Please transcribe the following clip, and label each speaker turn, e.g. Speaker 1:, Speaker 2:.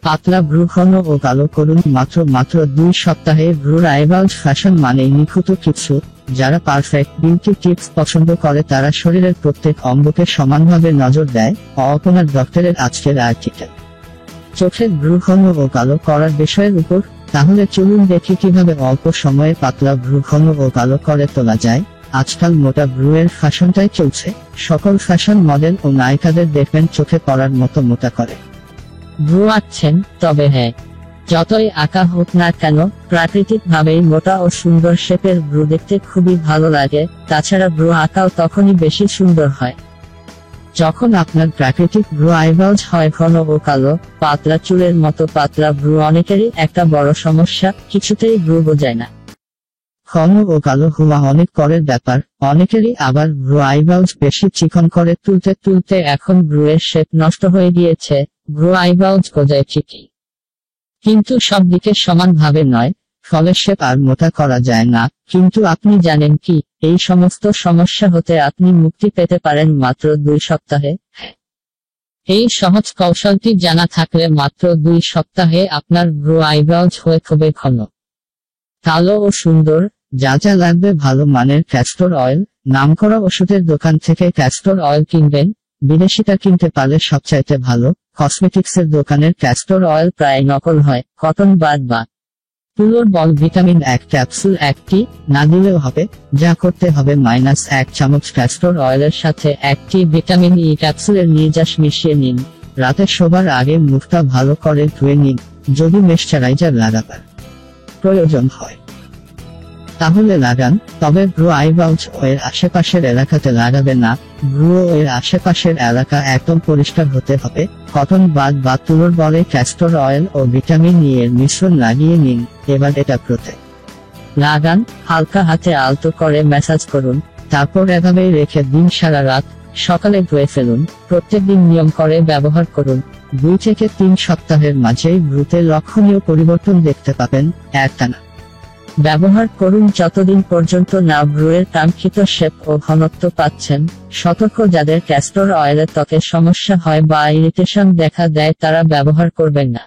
Speaker 1: পাতলা ভ্রু ঘন ও কালো করুন মাত্র 2 সপ্তাহে। ভ্রুর আইব্রাউজ ফ্যাশন মানেই নিখুঁত কিছু। যারা পারফেক্ট বিউটি টিপস পছন্দ করে তারা শরীরের প্রত্যেক অঙ্গকে সমানভাবে নজর দেয়। অপনার ডক্টরের আজকের আর্টিকেল। চোখের ভ্রু ঘন ও কালো করার বিষয়ের উপর। তাহলে চলুন দেখি কিভাবে অল্প সময়ে পাতলা ভ্রু ঘন ও কালো করে তোলা যায়। আজকাল মোটা ভ্রুয়ের ফ্যাশনটাই চলছে। সকল ফ্যাশন মডেল ও নায়িকাদের দেখবেন চোখে পড়ার মতো মোটা করে
Speaker 2: ভ্রু আঁকছেন, তবে হ্যাঁ, যতই আঁকা হোক না কেন, প্রাকৃতিক ভাবেই মোটা ও সুন্দর শেপের ভ্রু দেখতে খুবই ভালো লাগে। তাছাড়া ভ্রু আঁকাও তখনই বেশি সুন্দর হয়
Speaker 1: যখন আপনার প্রাকৃতিক ভ্রু আইব্রাউজ হয় ঘন ও কালো।
Speaker 2: পাতলা চুলের মতো পাতলা ভ্রু অনেকেরই একটা বড় সমস্যা, কিছুতেই ভ্রু বোঝায় না।
Speaker 1: ঘন ও কালো হওয়া অনেক পরের ব্যাপার। অনেকেরই আবার ভ্রু আইব্রাউজ বেশি চিকন করে তুলতে তুলতে এখন ভ্রুয়ের শেপ নষ্ট হয়ে গিয়েছে। ভ্রু আইব্রাউজ গজায় ঠিকই, কিন্তু সব দিকে সমানভাবে নয়, ফলে শেপ আর মোটা করা যায় না। কিন্তু আপনি জানেন কি, এই সমস্ত সমস্যা হতে আপনি মুক্তি পেতে পারেন মাত্র 2 সপ্তাহে। এই সহজ কৌশলটি জানা থাকলে মাত্র 2 সপ্তাহে আপনার ভ্রু আইব্রাউজ হয়ে খুবই ঘন, কালো ও সুন্দর। যা যা লাগবে: ভালো মানের ক্যাস্টর অয়েল। নামকরা ওষুধের দোকান থেকে ক্যাস্টর অয়েল কিনবেন, বিদেশিটা কিনতে পারলে সবচাইতে ভালো। কসমেটিক্সের দোকানের ক্যাস্টর অয়েল প্রায় নকল হয়। কটন বাদ বা তুলোর বল ভিটামিন 1 ক্যাপসুল 1টি, না দিলেও হবে। যা করতে হবে: -1 চামচ ক্যাস্টর অয়েলের সাথে 1টি ভিটামিন ই ক্যাপসুলের নির্যাস মিশিয়ে নিন। রাতে শোবার আগে মুখটা ভালো করে ধুয়ে নিন। যদি ময়েশ্চারাইজার লাগাবার প্রয়োজন হয় তাহলে লাগান, তবে ভ্রু আইব্রাউজ এর আশেপাশের এলাকাতে লাগাবে না। ভ্রু এর আশেপাশের এলাকা একদম পরিষ্কার হতে হবে। কটন বাদ বা তুলোর বলে ক্যাস্টর অয়েল ও ভিটামিন ই এর মিশ্রণ লাগিয়ে নিন। এবার এটা প্রত্যেক
Speaker 2: লাগান, হালকা হাতে আলতো করে ম্যাসাজ করুন।
Speaker 1: তারপর এভাবেই রেখে দিন সারা রাত।
Speaker 2: সকালে ধুয়ে ফেলুন। প্রত্যেকদিন নিয়ম করে ব্যবহার করুন।
Speaker 1: 2 থেকে 3 সপ্তাহের মাঝেই ভ্রুতে লক্ষণীয় পরিবর্তন দেখতে পাবেন। একটানা
Speaker 2: ব্যবহার করুন যতদিন পর্যন্ত না ভ্রুয়ের কাঙ্ক্ষিত শেপ ও ঘনত্ব পাচ্ছেন। সতর্ক: যাদের ক্যাস্টর অয়েলে ত্বকের সমস্যা হয় বা ইরিটেশন দেখা দেয় তারা ব্যবহার করবেন না।